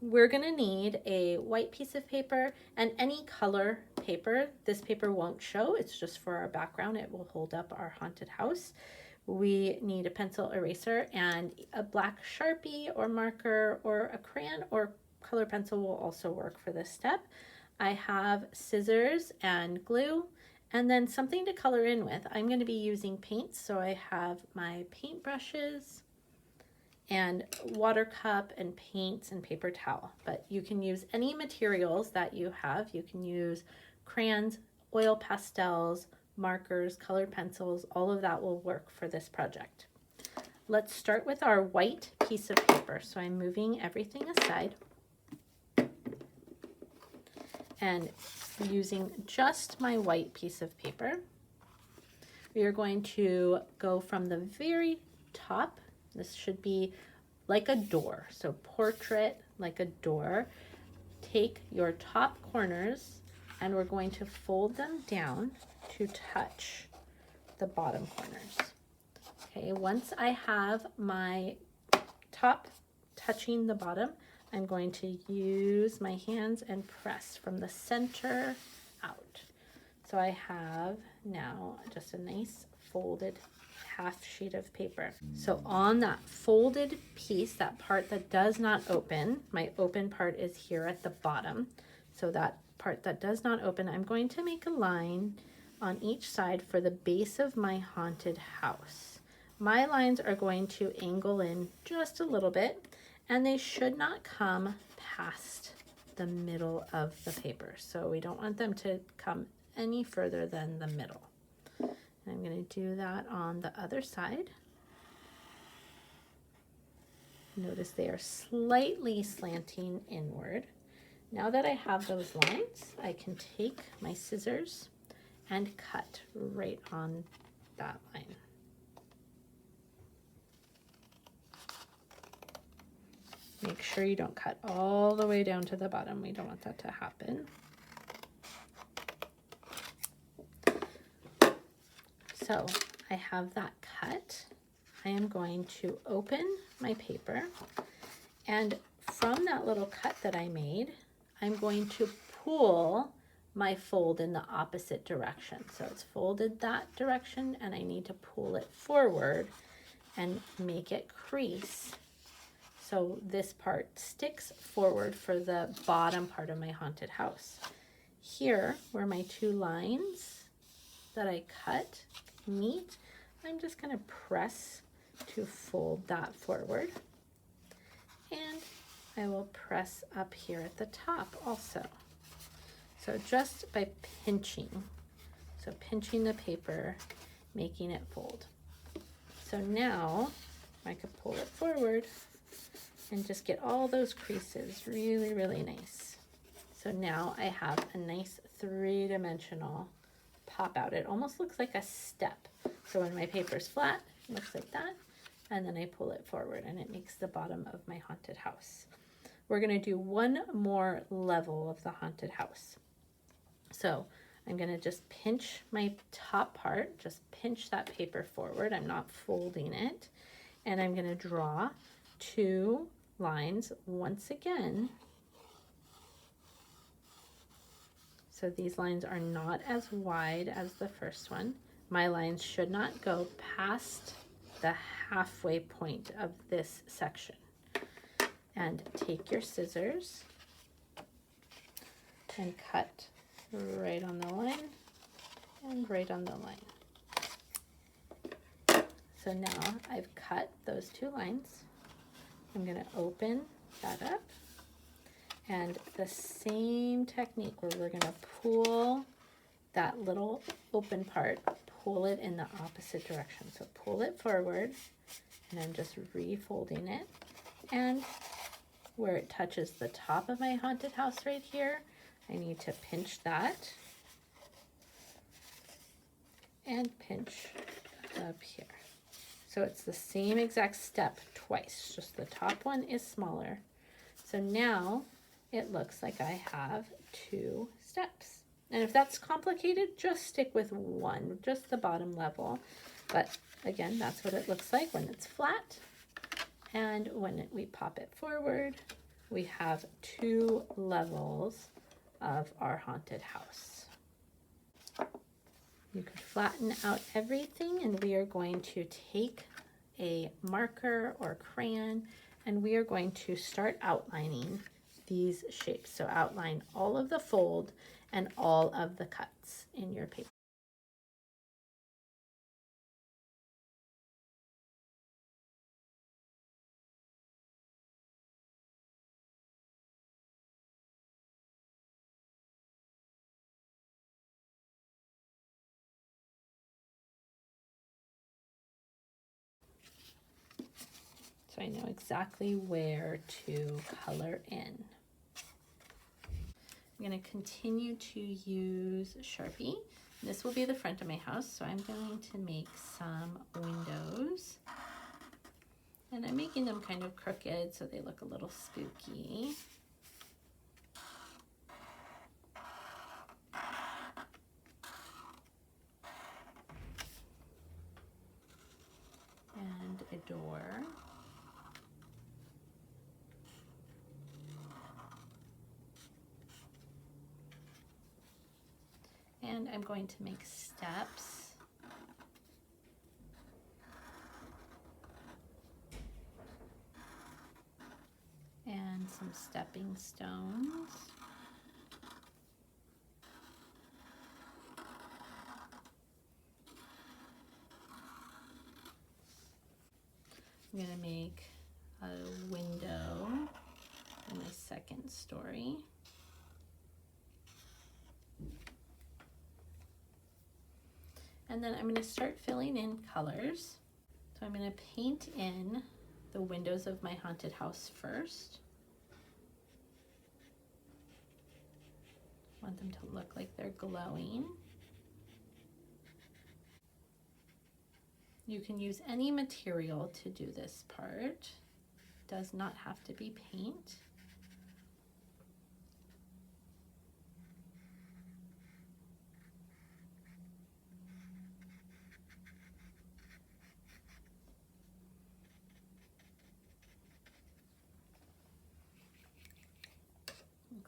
We're gonna need a white piece of paper and any color paper. This paper won't show, it's just for our background. It will hold up our haunted house. We need a pencil eraser and a black Sharpie or marker, or a crayon or color pencil will also work for this step. I have scissors and glue, and then something to color in with. I'm going to be using paints, so I have my paint brushes and water cup and paints and paper towel. But you can use any materials that you have. You can use crayons, oil pastels, markers, colored pencils. All of that will work for this project. Let's start with our white piece of paper. So I'm moving everything aside and using just my white piece of paper. We are going to go from the very top. This should be like a door, so portrait like a door. Take your top corners and we're going to fold them down to touch the bottom corners. Okay, once I have my top touching the bottom, I'm going to use my hands and press from the center out. So I have now just a nice folded half sheet of paper. So on that folded piece, that part that does not open, my open part is here at the bottom. So that part that does not open, I'm going to make a line on each side for the base of my haunted house. My lines are going to angle in just a little bit, and they should not come past the middle of the paper. So we don't want them to come any further than the middle. And I'm going to do that on the other side. Notice they are slightly slanting inward. Now that I have those lines, I can take my scissors and cut right on that line. Make sure you don't cut all the way down to the bottom. We don't want that to happen. So I have that cut. I am going to open my paper, and from that little cut that I made, I'm going to pull my fold in the opposite direction. So it's folded that direction, and I need to pull it forward and make it crease. So this part sticks forward for the bottom part of my haunted house. Here, where my two lines that I cut meet, I'm just going to press to fold that forward. And I will press up here at the top also. So just by pinching, so pinching the paper, making it fold. So now I could pull it forward and just get all those creases really, really nice. So now I have a nice three-dimensional pop out. It almost looks like a step. So when my paper's flat, it looks like that. And then I pull it forward and it makes the bottom of my haunted house. We're gonna do one more level of the haunted house. So I'm gonna just pinch my top part, just pinch that paper forward. I'm not folding it. And I'm gonna draw two lines once again. So these lines are not as wide as the first one. My lines should not go past the halfway point of this section. And take your scissors and cut right on the line and right on the line. So now I've cut those two lines. I'm going to open that up, and the same technique where we're going to pull that little open part, pull it in the opposite direction. So pull it forward, and I'm just refolding it, and where it touches the top of my haunted house right here, I need to pinch that and pinch up here. So it's the same exact step twice, just the top one is smaller. So now it looks like I have two steps. And if that's complicated, just stick with one, just the bottom level. But again, that's what it looks like when it's flat. And when we pop it forward, we have 2 levels of our haunted house. You could flatten out everything, and we are going to take a marker or crayon and we are going to start outlining these shapes. So outline all of the fold and all of the cuts in your paper. So I know exactly where to color in. I'm going to continue to use Sharpie. This will be the front of my house, so I'm going to make some windows. And I'm making them kind of crooked so they look a little spooky. And a door. And I'm going to make steps. And some stepping stones. I'm going to make a window in my second story. And then I'm going to start filling in colors. So I'm going to paint in the windows of my haunted house first. I want them to look like they're glowing. You can use any material to do this part. It does not have to be paint.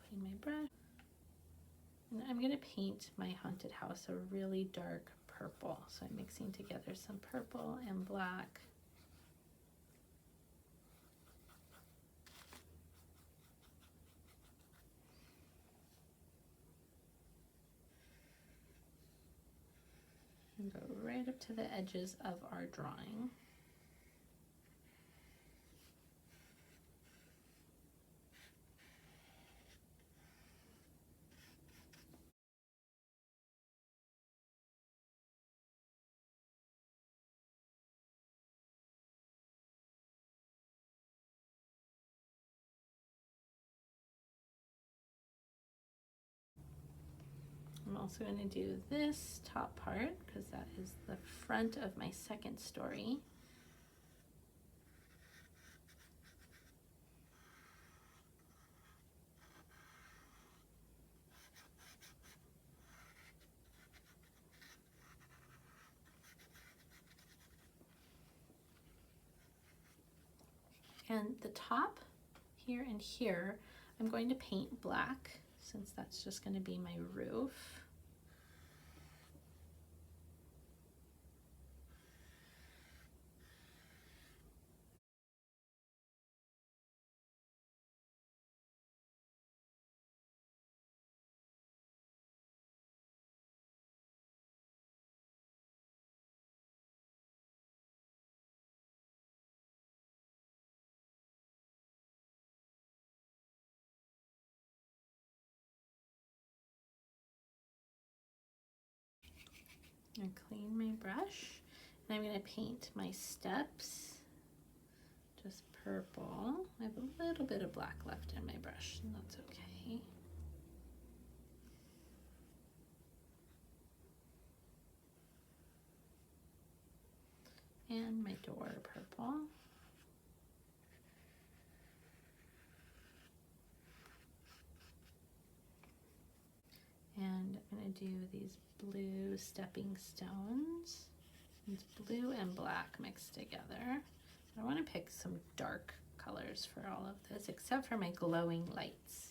Clean my brush. And I'm going to paint my haunted house a really dark purple. So I'm mixing together some purple and black. And go right up to the edges of our drawing. I'm also going to do this top part because that is the front of my second story. And the top here and here, I'm going to paint black since that's just going to be my roof. And clean my brush. And I'm going to paint my steps just purple. I have a little bit of black left in my brush, and that's okay. And my door purple. And I'm going to do these blue stepping stones. It's blue and black mixed together. I want to pick some dark colors for all of this, except for my glowing lights.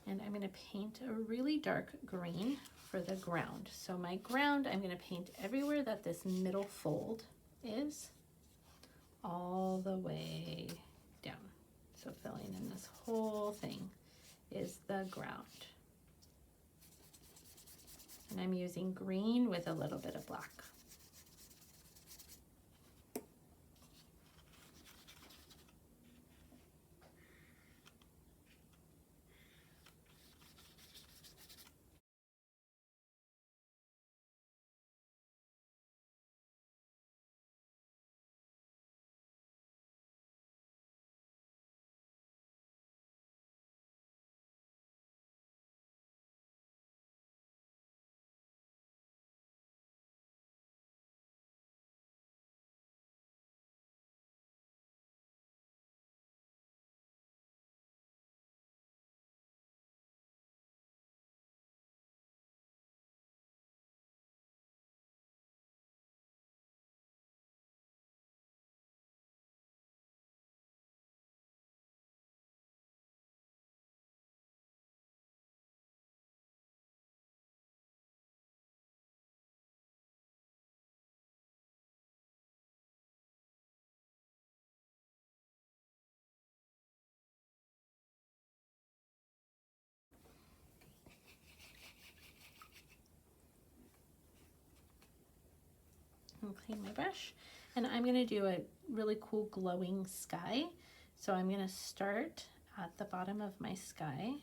And I'm going to paint a really dark green for the ground. So my ground, I'm going to paint everywhere that this middle fold is, all the way down. So filling in this whole thing is the ground. And I'm using green with a little bit of black. And clean my brush, and I'm going to do a really cool glowing sky. So I'm going to start at the bottom of my sky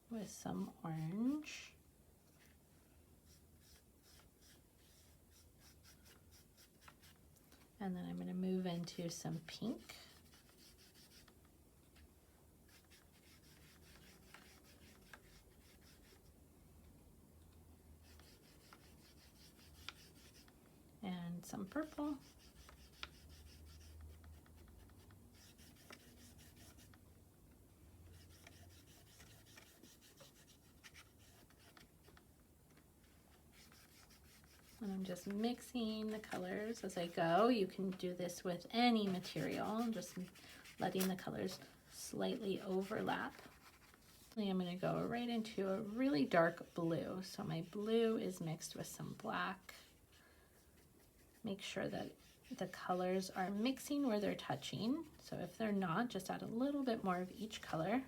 with some orange, and then I'm going to move into some pink, and some purple, and I'm just mixing the colors as I go. You can do this with any material, just letting the colors slightly overlap. I'm going to go right into a really dark blue. So my blue is mixed with some black. Make sure that the colors are mixing where they're touching. So if they're not, just add a little bit more of each color.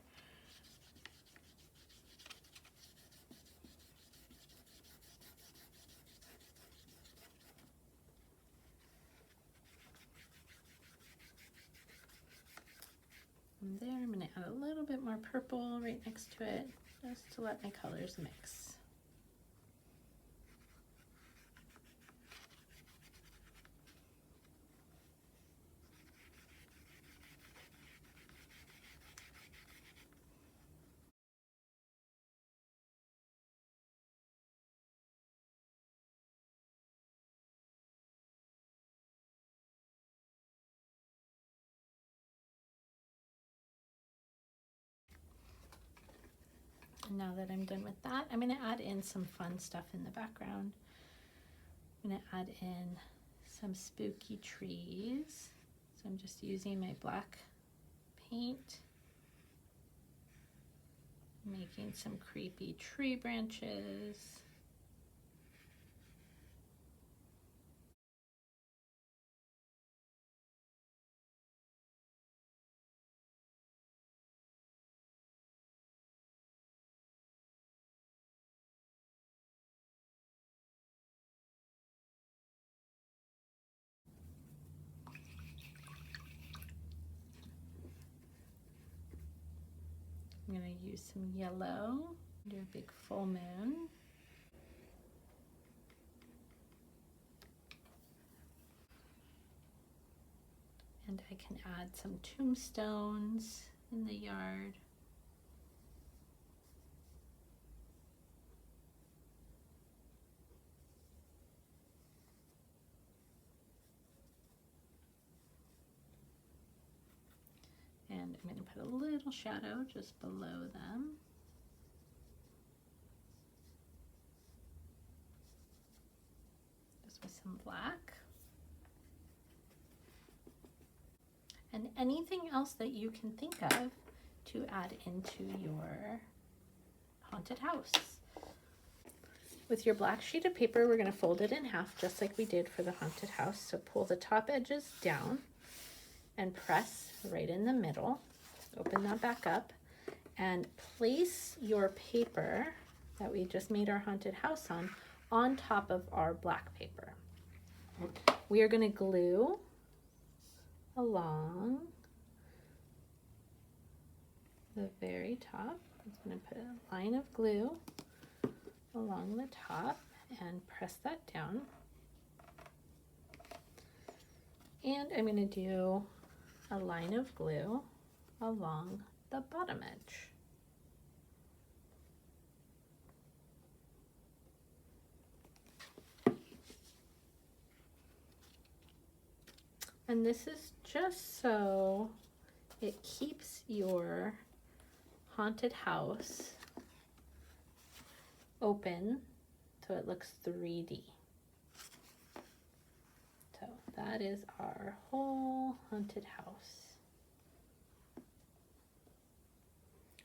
And there, I'm going to add a little bit more purple right next to it, just to let my colors mix. And now that I'm done with that, I'm going to add in some fun stuff in the background. I'm going to add in some spooky trees. So I'm just using my black paint, making some creepy tree branches. I'm going to use some yellow, do a big full moon. And I can add some tombstones in the yard. And And I'm going to put a little shadow just below them. Just with some black. And anything else that you can think of to add into your haunted house. With your black sheet of paper, we're going to fold it in half just like we did for the haunted house. So pull the top edges down and press right in the middle. Open that back up and place your paper that we just made our haunted house on top of our black paper. We are going to glue along the very top. I'm going to put a line of glue along the top and press that down. And I'm going to do a line of glue along the bottom edge. And this is just so it keeps your haunted house open so it looks 3D. So that is our whole haunted house.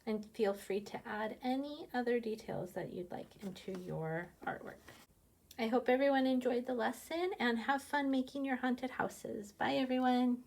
And feel free to add any other details that you'd like into your artwork. I hope everyone enjoyed the lesson and have fun making your haunted houses. Bye everyone.